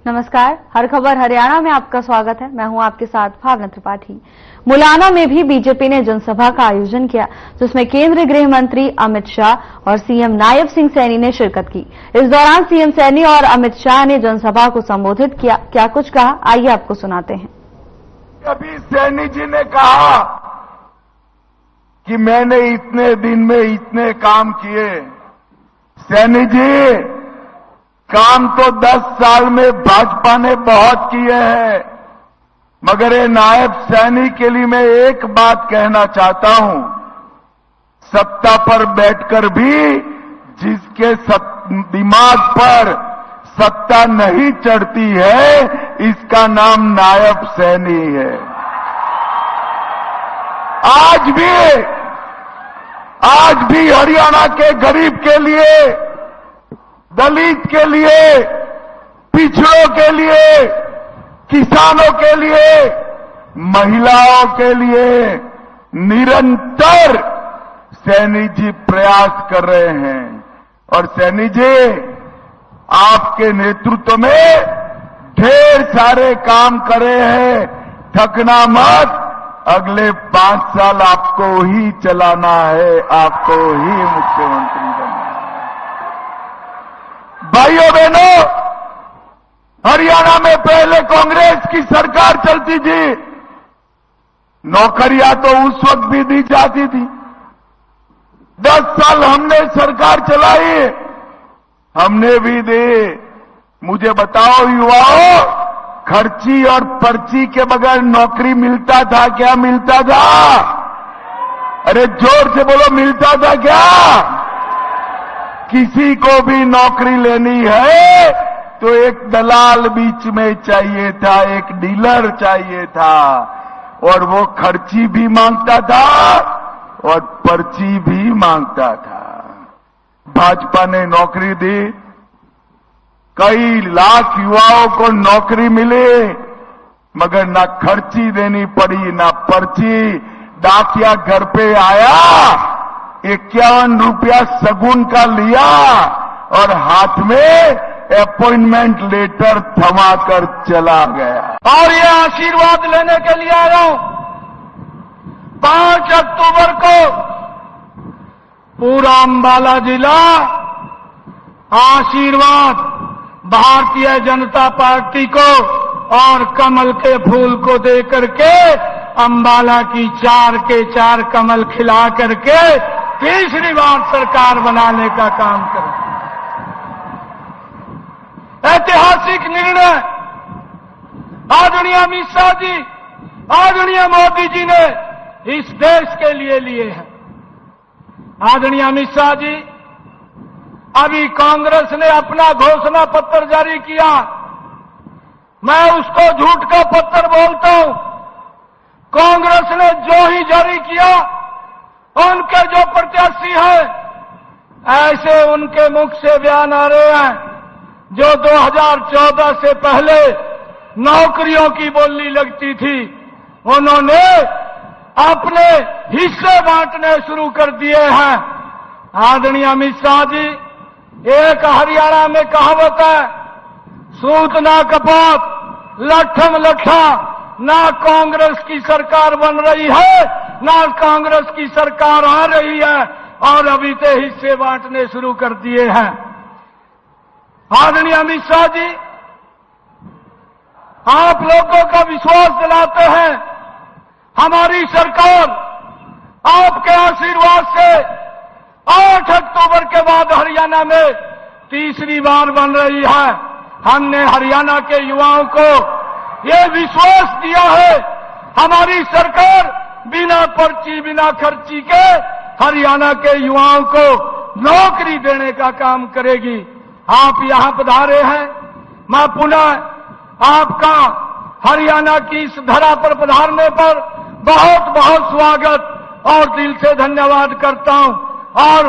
नमस्कार, हर खबर हरियाणा में आपका स्वागत है। मैं हूं आपके साथ भावना त्रिपाठी। मुलाना में भी बीजेपी ने जनसभा का आयोजन किया, जिसमें केंद्रीय गृह मंत्री अमित शाह और सीएम नायब सिंह सैनी ने शिरकत की। इस दौरान सीएम सैनी और अमित शाह ने जनसभा को संबोधित किया। क्या कुछ कहा, आइए आपको सुनाते हैं। अभी सैनी जी ने कहा कि मैंने इतने दिन में इतने काम किए। सैनी जी, काम तो 10 साल में भाजपा ने बहुत किए हैं, मगर ये नायब सैनी के लिए मैं एक बात कहना चाहता हूं। सत्ता पर बैठकर भी जिसके दिमाग पर सत्ता नहीं चढ़ती है, इसका नाम नायब सैनी है। आज भी हरियाणा के गरीब के लिए, दलित के लिए, पिछड़ों के लिए, किसानों के लिए, महिलाओं के लिए निरंतर सैनी जी प्रयास कर रहे हैं। और सैनी जी, आपके नेतृत्व में ढेर सारे काम करे हैं। थकना मत, अगले 5 साल आपको ही चलाना है, आपको ही मुख्यमंत्री बनना है। भाइयों बहनों, हरियाणा में पहले कांग्रेस की सरकार चलती थी, नौकरियां तो उस वक्त भी दी जाती थी। 10 साल हमने सरकार चलाई, हमने भी दी। मुझे बताओ युवाओं, खर्ची और पर्ची के बगैर नौकरी मिलता था क्या? मिलता था? अरे जोर से बोलो, मिलता था क्या? किसी को भी नौकरी लेनी है तो एक दलाल बीच में चाहिए था, एक डीलर चाहिए था, और वो खर्ची भी मांगता था और पर्ची भी मांगता था। भाजपा ने नौकरी दी, कई लाख युवाओं को नौकरी मिली, मगर ना खर्ची देनी पड़ी, ना पर्ची। डाकिया घर पे आया, 51 रुपया सगुन का लिया और हाथ में अपॉइंटमेंट लेटर थमा कर चला गया। और ये आशीर्वाद लेने के लिए आया हूं। 5 अक्टूबर को पूरा अंबाला जिला आशीर्वाद भारतीय जनता पार्टी को और कमल के फूल को दे करके अंबाला की 4 के 4 कमल खिला करके तीसरी बार सरकार बनाने का काम करें। ऐतिहासिक निर्णय आदरणीय अमित शाह जी, आदरणीय मोदी जी ने इस देश के लिए हैं। आदरणीय अमित शाह जी, अभी कांग्रेस ने अपना घोषणा पत्र जारी किया, मैं उसको झूठ का पत्र बोलता हूं। कांग्रेस ने जो ही जारी किया, उनके जो प्रत्याशी हैं, ऐसे उनके मुख से बयान आ रहे हैं जो 2014 से पहले नौकरियों की बोली लगती थी, उन्होंने अपने हिस्से बांटने शुरू कर दिए हैं। आदरणीय अमित शाह जी, एक हरियाणा में कहावत है, सूत ना कपात लठम लठा। ना कांग्रेस की सरकार बन रही है, ना कांग्रेस की सरकार आ रही है, और अभी तो हिस्से बांटने शुरू कर दिए हैं। आदरणीय अमित शाह जी, आप लोगों का विश्वास दिलाते हैं, हमारी सरकार आपके आशीर्वाद से 8 अक्टूबर के बाद हरियाणा में तीसरी बार बन रही है। हमने हरियाणा के युवाओं को ये विश्वास दिया है, हमारी सरकार बिना पर्ची बिना खर्ची के हरियाणा के युवाओं को नौकरी देने का काम करेगी। आप यहां पधारे हैं, मैं पुनः आपका हरियाणा की इस धरा पर पधारने पर बहुत बहुत स्वागत और दिल से धन्यवाद करता हूं। और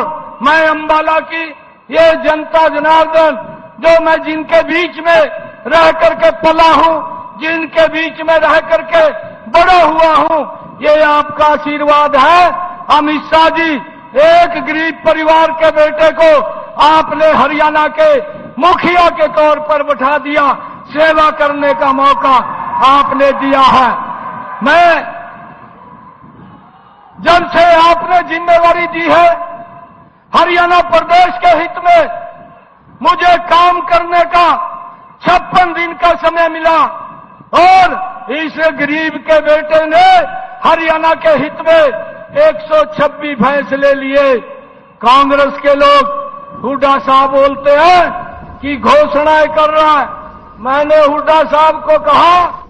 मैं अंबाला की ये जनता जनार्दन, जो मैं जिनके बीच में रह करके पला हूं, जिनके बीच में रह करके बड़ा हुआ हूं, ये आपका आशीर्वाद है। अमित शाह जी, एक गरीब परिवार के बेटे को आपने हरियाणा के मुखिया के तौर पर बैठा दिया। सेवा करने का मौका आपने दिया है। मैं जब से आपने जिम्मेवारी दी है, हरियाणा प्रदेश के हित में मुझे काम करने का 56 दिन का समय मिला और इस गरीब के बेटे ने हरियाणा के हित में 126 फैसले लिए। कांग्रेस के लोग हुड्डा साहब बोलते हैं कि घोषणाएं कर रहा है। मैंने हुड्डा साहब को कहा,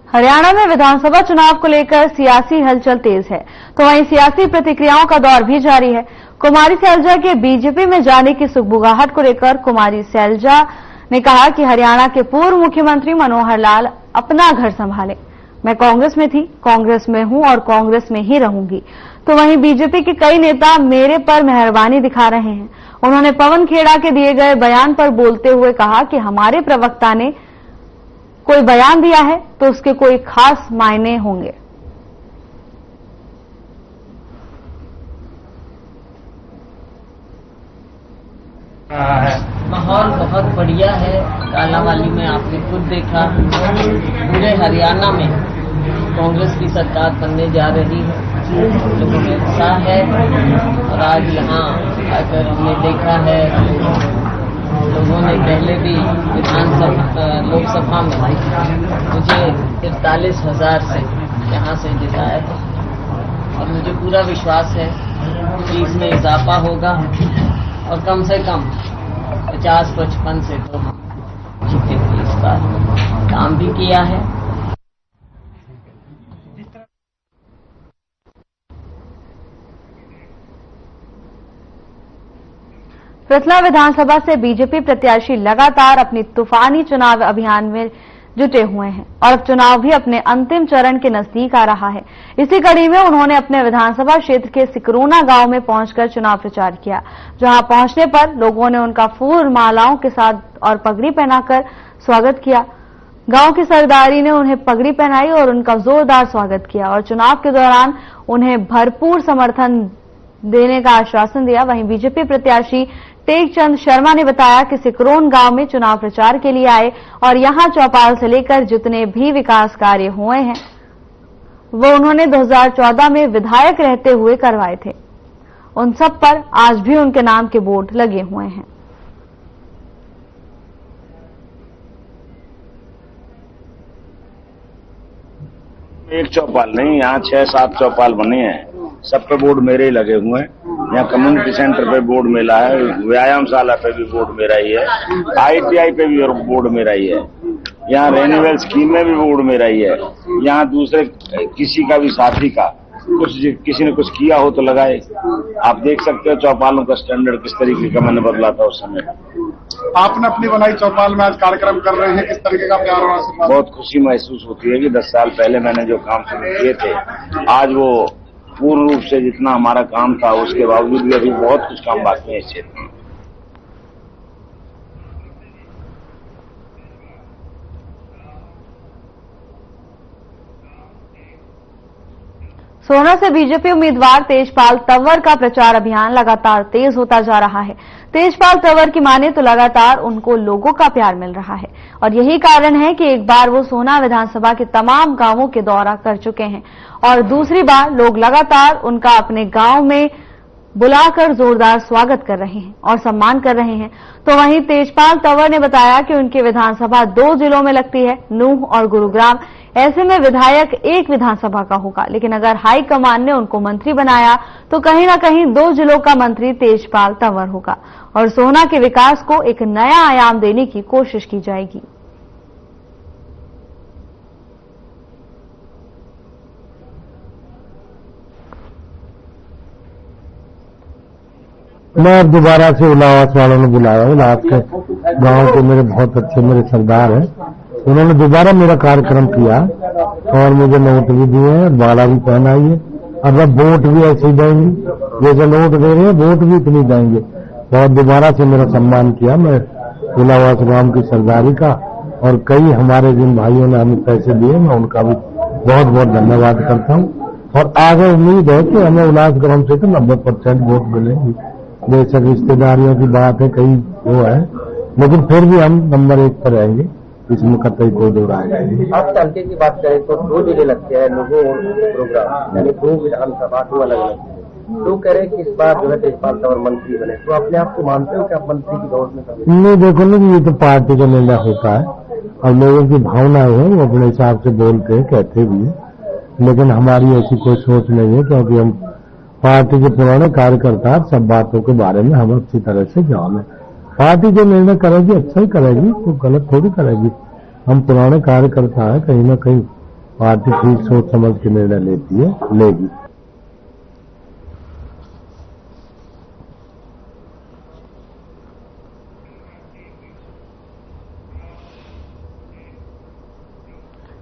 हरियाणा में विधानसभा चुनाव को लेकर सियासी हलचल तेज है, तो वहीं सियासी प्रतिक्रियाओं का दौर भी जारी है। कुमारी सैलजा के बीजेपी में जाने की सुगबुगाहट को लेकर कुमारी सैलजा ने कहा कि हरियाणा के पूर्व मुख्यमंत्री मनोहर लाल अपना घर संभाले। मैं कांग्रेस में थी, कांग्रेस में हूं और कांग्रेस में ही रहूंगी। तो वहीं बीजेपी के कई नेता मेरे पर मेहरबानी दिखा रहे हैं। उन्होंने पवन खेड़ा के दिए गए बयान पर बोलते हुए कहा कि हमारे प्रवक्ता ने कोई बयान दिया है तो उसके कोई खास मायने होंगे। माहौल बहुत बढ़िया है। कालांवाली में आपने खुद देखा, पूरे हरियाणा में कांग्रेस की सरकार बनने जा रही है। लोगों में उत्साह है और आज यहाँ आकर हमने देखा है, लोगों ने पहले भी विधानसभा लोकसभा में मुझे 43,000 से यहाँ से जिताया था और मुझे पूरा विश्वास है कि इसमें इजाफा होगा और कम से कम 50-55 से तो हम जीतेंगे। इस बार काम भी किया है। रतलाम विधानसभा से बीजेपी प्रत्याशी लगातार अपनी तूफानी चुनाव अभियान में जुटे हुए हैं और अब चुनाव भी अपने अंतिम चरण के नजदीक आ रहा है। इसी कड़ी में उन्होंने अपने विधानसभा क्षेत्र के सिकरोना गांव में पहुंचकर चुनाव प्रचार किया, जहां पहुंचने पर लोगों ने उनका फूल मालाओं के साथ और पगड़ी पहनाकर स्वागत किया। गांव की सरदारी ने उन्हें पगड़ी पहनाई और उनका जोरदार स्वागत किया और चुनाव के दौरान उन्हें भरपूर समर्थन देने का आश्वासन दिया। वहीं बीजेपी प्रत्याशी टेकचंद शर्मा ने बताया कि सिकरोन गांव में चुनाव प्रचार के लिए आए और यहां चौपाल से लेकर जितने भी विकास कार्य हुए हैं वो उन्होंने 2014 में विधायक रहते हुए करवाए थे। उन सब पर आज भी उनके नाम के बोर्ड लगे हुए हैं। एक चौपाल नहीं, यहाँ 6-7 चौपाल बने हैं। सब पे बोर्ड मेरे ही लगे हुए हैं। यहाँ कम्युनिटी सेंटर पे बोर्ड मेरा है, व्यायामशाला पे भी बोर्ड मेरा ही है, ITI पे भी बोर्ड मेरा ही है, यहाँ रेन्यूअल स्कीम में भी बोर्ड मेरा ही है। यहाँ दूसरे किसी का भी साथी का किसी ने कुछ किया हो तो लगाए। आप देख सकते हो चौपालों का स्टैंडर्ड किस तरीके का मैंने बदला था उस समय। आपने अपनी बनाई चौपाल में आज कार्यक्रम कर रहे हैं, किस तरीके का प्यार और बहुत खुशी महसूस होती है कि 10 साल पहले मैंने जो काम शुरू किए थे, आज वो पूर्ण रूप से जितना हमारा काम था उसके बावजूद भी अभी बहुत कुछ काम बाकी है इस क्षेत्र में। सोहना से बीजेपी उम्मीदवार तेजपाल तंवर का प्रचार अभियान लगातार तेज होता जा रहा है। तेजपाल तंवर की माने तो लगातार उनको लोगों का प्यार मिल रहा है और यही कारण है कि एक बार वो सोहना विधानसभा के तमाम गांवों के दौरा कर चुके हैं और दूसरी बार लोग लगातार उनका अपने गांव में बुलाकर जोरदार स्वागत कर रहे हैं और सम्मान कर रहे हैं। तो वहीं तेजपाल तंवर ने बताया कि उनकी विधानसभा 2 जिलों में लगती है, नूंह और गुरुग्राम। ऐसे में विधायक एक विधानसभा का होगा, लेकिन अगर हाईकमान ने उनको मंत्री बनाया तो कहीं न कहीं 2 जिलों का मंत्री तेजपाल तंवर होगा और सोहना के विकास को एक नया आयाम देने की कोशिश की जाएगी। मैं दोबारा से इलाहाबाद वालों ने बुलाया। इलाहाबाद के गांव के मेरे बहुत अच्छे मेरे सरदार हैं, उन्होंने दोबारा मेरा कार्यक्रम किया और मुझे नोट भी दिए हैं, माला भी पहनाई है। अब वोट भी ऐसे ही देंगे, जैसे नोट दे रहे हैं वोट भी इतनी देंगे। बहुत दोबारा से मेरा सम्मान किया मैं इलाहाबाद गांव की सरदारी का, और कई हमारे जिन भाइयों ने हमें पैसे दिए मैं उनका भी बहुत बहुत धन्यवाद करता हूँ। और आगे उम्मीद है कि हमें उल्लास ग्राम से तो 90% वोट मिलेंगे। बेशक रिश्तेदारियों की बात है, कई वो है, लेकिन फिर भी हम नंबर 1 पर रहेंगे, इसमें कतई कोई दो राय नहीं। आप हल्के की बात करें तो 2 जिले लगते हैं लोगों प्रोग्राम, यानी 2 विधानसभा 2 अलग अलग। लोग कह रहे हैं कि इस बार जो है तेजपाल तंवर मंत्री बने, तो अपने आप को मानते हो कि आप मंत्री की दौड़ में? नहीं, देखो ना, ये तो पार्टी का निर्णय होता है और लोगों की भावनाएं हैं, वो अपने हिसाब से बोलते हैं, कहते भी हैं, लेकिन हमारी ऐसी कोई सोच नहीं है, क्योंकि हम पार्टी के पुराने कार्यकर्ता, सब बातों के बारे में हम अच्छी तरह से जान है। पार्टी जो निर्णय करेगी अच्छा ही करेगी, तो गलत थोड़ी करेगी। हम पुराने कार्यकर्ता है, कहीं ना कहीं पार्टी ठीक सोच समझ के निर्णय लेती है, लेगी।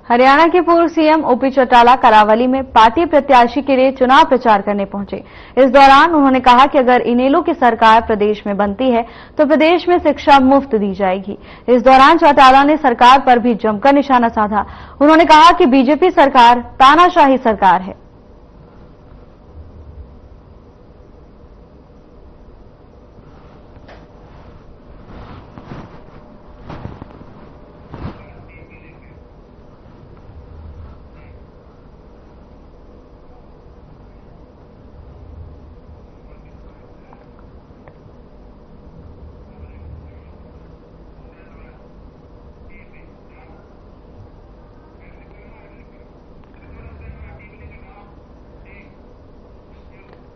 हरियाणा के पूर्व सीएम ओपी चौटाला करावली में पार्टी प्रत्याशी के लिए चुनाव प्रचार करने पहुंचे। इस दौरान उन्होंने कहा कि अगर इनेलो की सरकार प्रदेश में बनती है तो प्रदेश में शिक्षा मुफ्त दी जाएगी। इस दौरान चौटाला ने सरकार पर भी जमकर निशाना साधा। उन्होंने कहा कि बीजेपी सरकार तानाशाही सरकार है।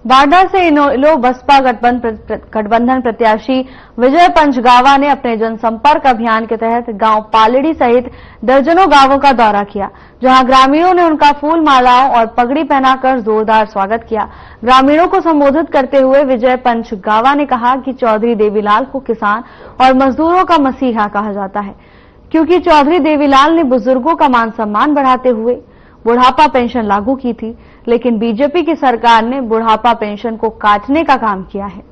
बांदा से इनेलो बसपा गठबंधन प्रत्याशी विजय पंचगावा ने अपने जनसंपर्क अभियान के तहत गांव पालड़ी सहित दर्जनों गांवों का दौरा किया, जहां ग्रामीणों ने उनका फूल मालाओं और पगड़ी पहनाकर जोरदार स्वागत किया। ग्रामीणों को संबोधित करते हुए विजय पंचगावा ने कहा कि चौधरी देवीलाल को किसान और मजदूरों का मसीहा कहा जाता है, क्योंकि चौधरी देवीलाल ने बुजुर्गों का मान सम्मान बढ़ाते हुए बुढ़ापा पेंशन लागू की थी, लेकिन बीजेपी की सरकार ने बुढ़ापा पेंशन को काटने का काम किया है।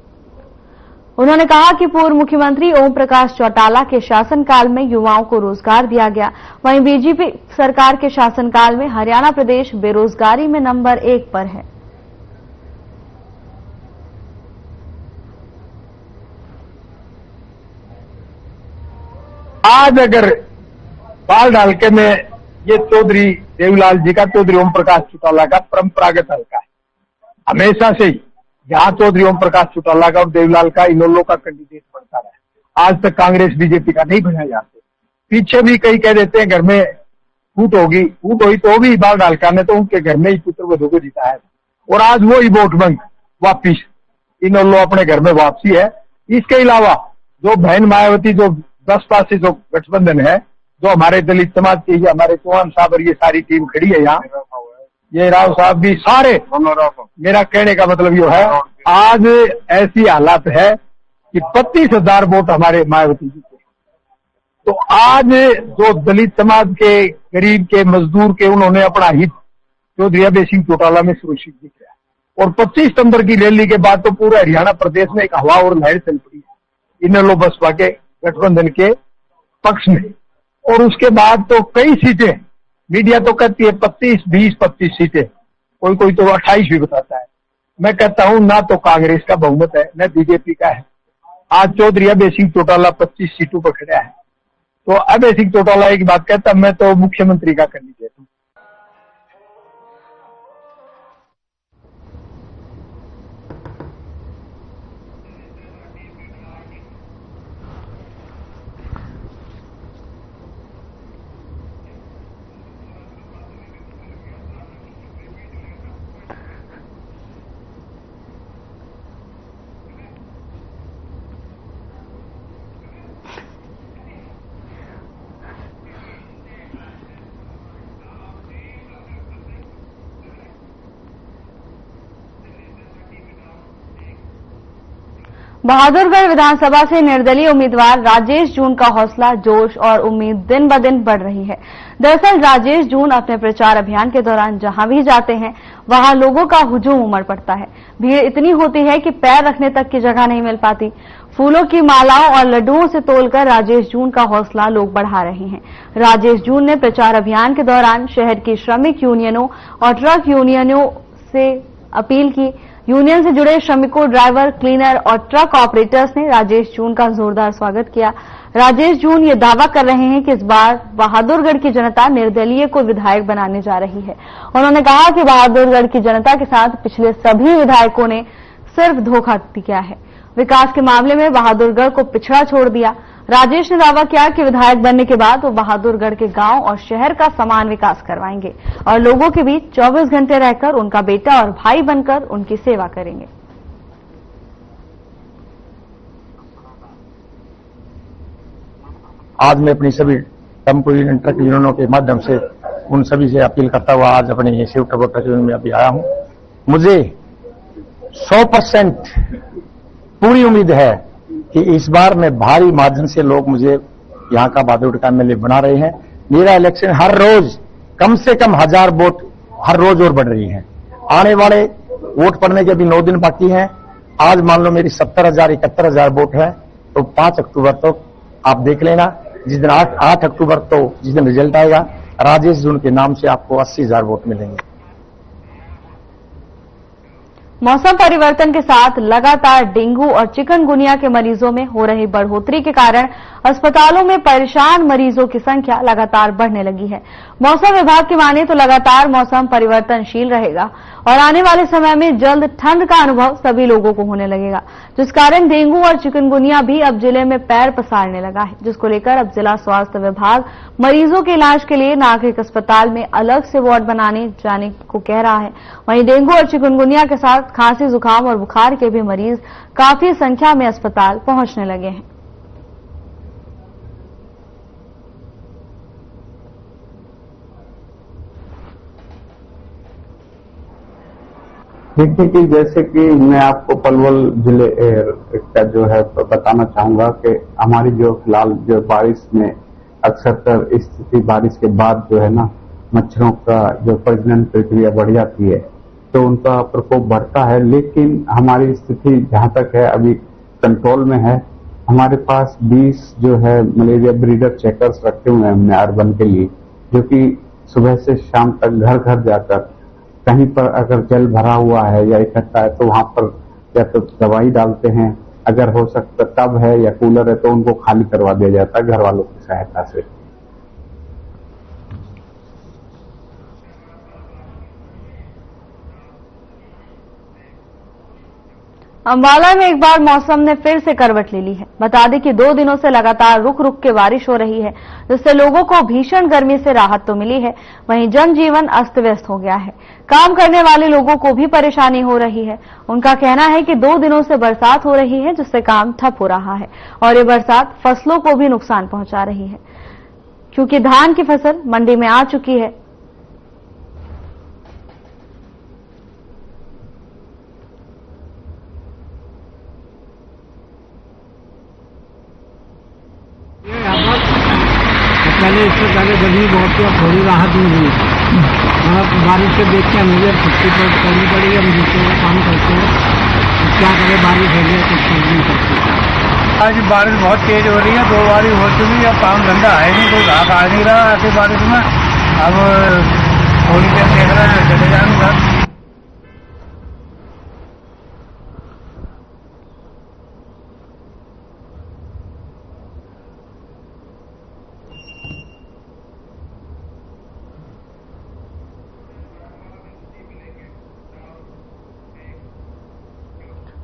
उन्होंने कहा कि पूर्व मुख्यमंत्री ओम प्रकाश चौटाला के शासनकाल में युवाओं को रोजगार दिया गया, वहीं बीजेपी सरकार के शासनकाल में हरियाणा प्रदेश बेरोजगारी में नंबर 1 पर है। आज अगर बाल डाल के में ये चौधरी देवीलाल जी का, चौधरी ओम प्रकाश चौटाला का परंपरागत हल्का है। हमेशा से ही यहाँ चौधरी ओम प्रकाश चौटाला का और देवीलाल का इनेलो का कैंडिडेट बनता रहा है। आज तक कांग्रेस बीजेपी का नहीं बनाया जाते। पीछे भी कई कह देते हैं घर में फूट होगी, फूट हुई तो भी बाल डालका ने तो उनके घर में ही पुत्र वधू को जिताया था, और आज वो ही वोट बैंक वापिस इनेलो अपने घर में वापसी है। इसके अलावा जो बहन मायावती, जो 10 पास से जो गठबंधन है, जो हमारे दलित समाज के, ये हमारे चौहान साहब और ये सारी टीम खड़ी है यहाँ, ये राव साहब भी सारे, मेरा कहने का मतलब ये है आज ऐसी हालत है कि 25,000 वोट हमारे मायावती जी के। तो आज जो दलित समाज के, गरीब के, मजदूर के, उन्होंने अपना हित चौधरी अभय सिंह चौटाला में सुरक्षित दिख रहा है। और 25 सितंबर की रैली के बाद तो पूरे हरियाणा प्रदेश में एक हवा और लहर चल पड़ी है इनेलो बसपा के गठबंधन के पक्ष में। और उसके बाद तो कई सीटें, मीडिया तो कहती है 25 सीटें, कोई तो 28 भी बताता है। मैं कहता हूं ना तो कांग्रेस का बहुमत है न बीजेपी का है। आज चौधरी अभय सिंह चौटाला 25 सीटों पर खड़ा है। तो अभय सिंह चौटाला एक बात कहता, मैं तो मुख्यमंत्री का कैंडिडेट हूं। बहादुरगढ़ विधानसभा से निर्दलीय उम्मीदवार राजेश जून का हौसला, जोश और उम्मीद दिन ब दिन बढ़ रही है। दरअसल राजेश जून अपने प्रचार अभियान के दौरान जहां भी जाते हैं वहां लोगों का हुजूम उमड़ पड़ता है। भीड़ इतनी होती है कि पैर रखने तक की जगह नहीं मिल पाती। फूलों की मालाओं और लड्डुओं से तोलकर राजेश जून का हौसला लोग बढ़ा रहे हैं। राजेश जून ने प्रचार अभियान के दौरान शहर की श्रमिक यूनियनों और ट्रक यूनियनों से अपील की यूनियन से जुड़े श्रमिकों, ड्राइवर, क्लीनर और ट्रक ऑपरेटर्स ने राजेश जून का जोरदार स्वागत किया। राजेश जून ये दावा कर रहे हैं कि इस बार बहादुरगढ़ की जनता निर्दलीय को विधायक बनाने जा रही है। उन्होंने कहा कि बहादुरगढ़ की जनता के साथ पिछले सभी विधायकों ने सिर्फ धोखा किया है। विकास के मामले में बहादुरगढ़ को पिछड़ा छोड़ दिया। राजेश ने दावा किया कि विधायक बनने के बाद वो बहादुरगढ़ के गांव और शहर का समान विकास करवाएंगे और लोगों के बीच 24 घंटे रहकर उनका बेटा और भाई बनकर उनकी सेवा करेंगे। आज मैं अपनी सभी टेम्पो यूनियन, ट्रक यूनियनों के माध्यम से उन सभी से अपील करता हुआ आज अपने शिव टर्बो ट्रक यूनियन में अभी आया हूं। मुझे 100% पूरी उम्मीद है कि इस बार में भारी मार्जिन से लोग मुझे यहां का बहादुरगढ़ का एमएलए बना रहे हैं। मेरा इलेक्शन हर रोज कम से कम 1000 वोट हर रोज और बढ़ रही है। आने वाले वोट पड़ने के अभी 9 दिन बाकी हैं। आज मान लो मेरी 70,000 71,000 वोट है, तो 5 अक्टूबर तक आप देख लेना। जिस दिन 8 अक्टूबर तो जिस दिन रिजल्ट आएगा, राजेश जून के नाम से आपको 80,000 वोट मिलेंगे। मौसम परिवर्तन के साथ लगातार डेंगू और चिकनगुनिया के मरीजों में हो रही बढ़ोतरी के कारण अस्पतालों में परेशान मरीजों की संख्या लगातार बढ़ने लगी है। मौसम विभाग की माने तो लगातार मौसम परिवर्तनशील रहेगा और आने वाले समय में जल्द ठंड का अनुभव सभी लोगों को होने लगेगा, जिस कारण डेंगू और चिकनगुनिया भी अब जिले में पैर पसारने लगा है, जिसको लेकर अब जिला स्वास्थ्य विभाग मरीजों के इलाज के लिए नागरिक अस्पताल में अलग से वार्ड बनाने जाने को कह रहा है। वहीं डेंगू और चिकनगुनिया के साथ खांसी, जुकाम और बुखार के भी मरीज काफी संख्या में अस्पताल पहुंचने लगे हैं। देखिए कि जैसे कि मैं आपको पलवल जिले का जो है बताना चाहूंगा कि हमारी जो फिलहाल जो बारिश में अक्सर स्थिति बारिश के बाद जो है ना मच्छरों का जो प्रजनन प्रक्रिया बढ़ जाती है, तो उनका प्रकोप बढ़ता है। लेकिन हमारी स्थिति जहां तक है अभी कंट्रोल में है। हमारे पास 20 जो है मलेरिया ब्रीडर चेकर्स रखे हुए हैं हमने अर्बन के लिए, जो कि सुबह से शाम तक घर घर जाकर कहीं पर अगर जल भरा हुआ है या इकट्ठा है तो वहां पर या तो दवाई डालते हैं, अगर हो सकता टब है या कूलर है तो उनको खाली करवा दिया जाता है घर वालों की सहायता से। अंबाला में एक बार मौसम ने फिर से करवट ले ली है। बता दें कि 2 दिनों से लगातार रुक रुक के बारिश हो रही है, जिससे लोगों को भीषण गर्मी से राहत तो मिली है, वहीं जनजीवन अस्त व्यस्त हो गया है। काम करने वाले लोगों को भी परेशानी हो रही है। उनका कहना है कि 2 दिनों से बरसात हो रही है, जिससे काम ठप हो रहा है और ये बरसात फसलों को भी नुकसान पहुंचा रही है, क्योंकि धान की फसल मंडी में आ चुकी है। पहले इससे पहले गर्मी बहुत थी, अब थोड़ी राहत मिली है। बारिश से देख के मुझे छुट्टी पर करनी पड़ी, हम दूसरे का काम करते हैं, क्या करें, बारिश हो गई कुछ कर नहीं सकते। आज बारिश बहुत तेज हो रही है, 2 बारिश हो चुकी है, अब काम धंधा है नहीं, कोई राहत आ नहीं रहा ऐसी बारिश में। अब थोड़ी देर देख रहे हैं चले जाएंगे घर।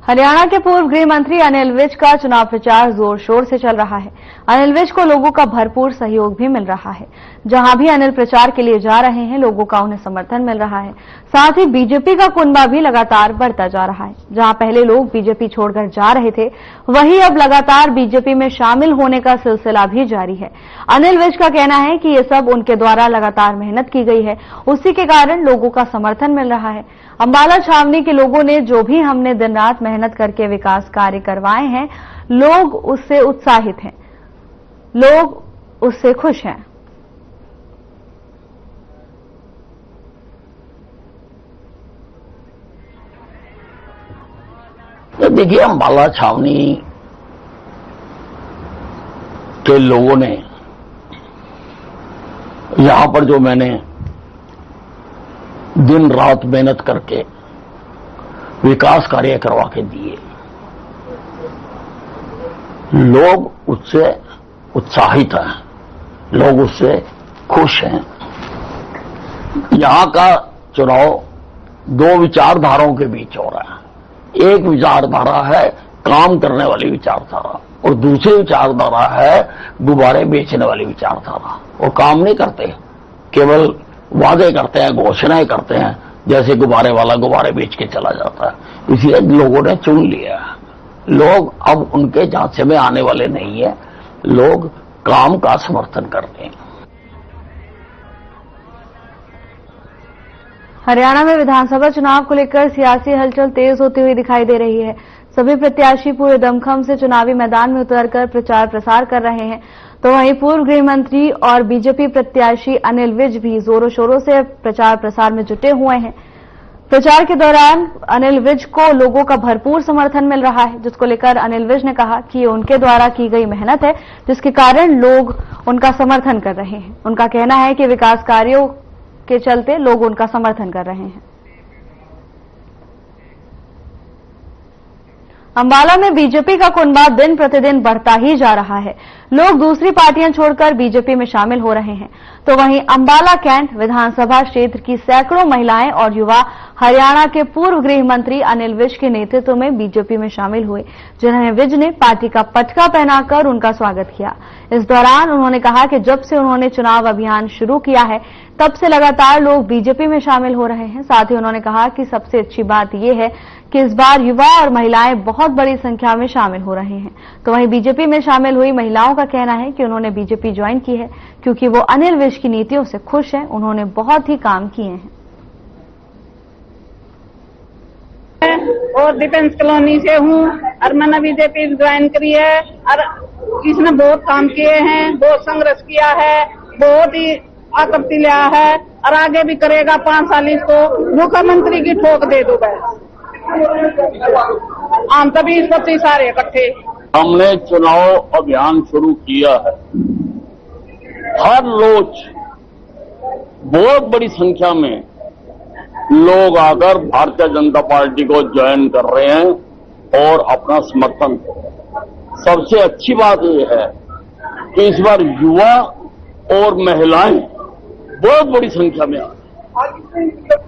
हरियाणा के पूर्व गृह मंत्री अनिल विज का चुनाव प्रचार जोर शोर से चल रहा है। अनिल विज को लोगों का भरपूर सहयोग भी मिल रहा है। जहां भी अनिल प्रचार के लिए जा रहे हैं, लोगों का उन्हें समर्थन मिल रहा है। साथ ही बीजेपी का कुनबा भी लगातार बढ़ता जा रहा है। जहां पहले लोग बीजेपी छोड़कर जा रहे थे, वहीं अब लगातार बीजेपी में शामिल होने का सिलसिला भी जारी है। अनिल विज का कहना है कि ये सब उनके द्वारा लगातार मेहनत की गई है, उसी के कारण लोगों का समर्थन मिल रहा है। अंबाला छावनी के लोगों ने जो भी हमने दिन रात मेहनत करके विकास कार्य करवाए हैं, लोग उससे उत्साहित हैं, लोग उससे खुश हैं। तो देखिए, अंबाला छावनी के लोगों ने यहां पर जो मैंने दिन रात मेहनत करके विकास कार्य करवा के दिए। लोग उससे उत्साहित हैं, लोग उससे खुश हैं। यहां का चुनाव दो विचारधाराओं के बीच हो रहा है। एक विचारधारा है काम करने वाली विचारधारा और दूसरी विचारधारा है गुब्बारे बेचने वाली विचारधारा। और काम नहीं करते, केवल वादे करते हैं, घोषणाएं करते हैं, जैसे गुब्बारे वाला गुब्बारे बेच के चला जाता है। इसलिए लोगों ने चुन लिया। लोग अब उनके झांसे में आने वाले नहीं है, लोग काम का समर्थन करते हैं। हरियाणा में विधानसभा चुनाव को लेकर सियासी हलचल तेज होती हुई दिखाई दे रही है। सभी प्रत्याशी पूरे दमखम से चुनावी मैदान में उतरकर प्रचार प्रसार कर रहे हैं, तो वहीं पूर्व गृह मंत्री और बीजेपी प्रत्याशी अनिल विज भी जोरों शोरों से प्रचार प्रसार में जुटे हुए हैं। प्रचार के दौरान अनिल विज को लोगों का भरपूर समर्थन मिल रहा है, जिसको लेकर अनिल विज ने कहा कि ये उनके द्वारा की गई मेहनत है, जिसके कारण लोग उनका समर्थन कर रहे हैं। उनका कहना है कि विकास कार्यों के चलते लोग उनका समर्थन कर रहे हैं। अंबाला में बीजेपी का कुनबा दिन प्रतिदिन बढ़ता ही जा रहा है। लोग दूसरी पार्टियां छोड़कर बीजेपी में शामिल हो रहे हैं, तो वहीं अंबाला कैंट विधानसभा क्षेत्र की सैकड़ों महिलाएं और युवा हरियाणा के पूर्व गृह मंत्री अनिल विज के नेतृत्व में बीजेपी में शामिल हुए, जिन्हें विज ने पार्टी का पटका पहनाकर उनका स्वागत किया। इस दौरान उन्होंने कहा कि जब से उन्होंने चुनाव अभियान शुरू किया है, तब से लगातार लोग बीजेपी में शामिल हो रहे हैं। साथ ही उन्होंने कहा कि सबसे अच्छी बात यह है कि इस बार युवा और महिलाएं बहुत बड़ी संख्या में शामिल हो रहे हैं। तो वहीं बीजेपी में शामिल हुई महिलाओं का कहना है कि उन्होंने बीजेपी ज्वाइन की है क्योंकि वो अनिल विज की नीतियों से खुश हैं। उन्होंने बहुत ही काम किए हैं। और डिफेंस कॉलोनी से हूँ और मैंने बीजेपी ज्वाइन करी है और इसने बहुत काम किए हैं, बहुत संघर्ष किया है, बहुत ही आकृति लिया है और आगे भी करेगा। 5 साल इसको मुख्यमंत्री की ठोक दे दो बस। हम तभी इस बच्चे सारे इकट्ठे हमने चुनाव अभियान शुरू किया है। हर रोज बहुत बड़ी संख्या में लोग आकर भारतीय जनता पार्टी को ज्वाइन कर रहे हैं और अपना समर्थन। सबसे अच्छी बात यह है कि इस बार युवा और महिलाएं बहुत बड़ी संख्या में आ रही हैं।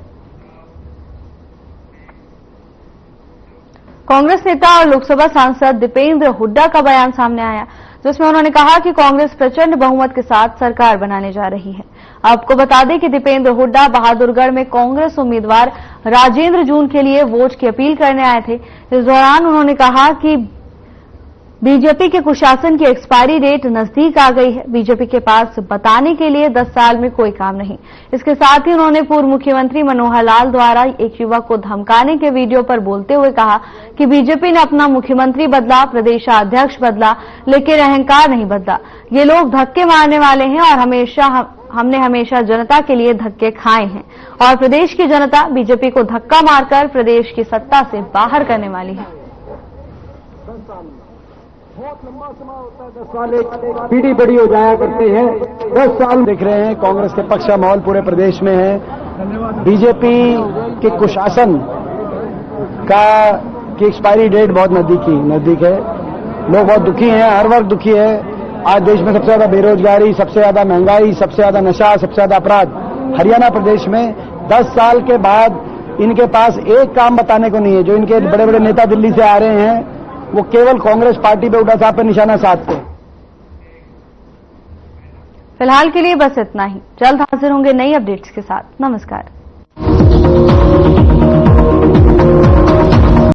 कांग्रेस नेता और लोकसभा सांसद दीपेंद्र हुड्डा का बयान सामने आया, जिसमें उन्होंने कहा कि कांग्रेस प्रचंड बहुमत के साथ सरकार बनाने जा रही है। आपको बता दें कि दीपेंद्र हुड्डा बहादुरगढ़ में कांग्रेस उम्मीदवार राजेंद्र जून के लिए वोट की अपील करने आए थे। इस दौरान उन्होंने कहा कि बीजेपी के कुशासन की एक्सपायरी डेट नजदीक आ गई है। बीजेपी के पास बताने के लिए 10 साल में कोई काम नहीं। इसके साथ ही उन्होंने पूर्व मुख्यमंत्री मनोहर लाल द्वारा एक युवक को धमकाने के वीडियो पर बोलते हुए कहा कि बीजेपी ने अपना मुख्यमंत्री बदला, प्रदेशाध्यक्ष बदला, लेकिन अहंकार नहीं बदला। ये लोग धक्के मारने वाले हैं और हमने हमेशा जनता के लिए धक्के खाए हैं और प्रदेश की जनता बीजेपी को धक्का मारकर प्रदेश की सत्ता से बाहर करने वाली है। बहुत लंबा समय होता है, 10 साल एक पीढ़ी बड़ी हो जाया करती है। 10 साल देख रहे हैं कांग्रेस के पक्ष का माहौल पूरे प्रदेश में है। बीजेपी के कुशासन की एक्सपायरी डेट बहुत नजदीक है। लोग बहुत दुखी हैं, हर वर्ग दुखी है। आज देश में सबसे ज्यादा बेरोजगारी, सबसे ज्यादा महंगाई, सबसे ज्यादा नशा, सबसे ज्यादा अपराध हरियाणा प्रदेश में। 10 साल के बाद इनके पास एक काम बताने को नहीं है। जो इनके बड़े बड़े नेता दिल्ली से आ रहे हैं वो केवल कांग्रेस पार्टी पे उठा साहब पे निशाना साधते हैं। फिलहाल के लिए बस इतना ही। जल्द हाजिर होंगे नई अपडेट्स के साथ। नमस्कार।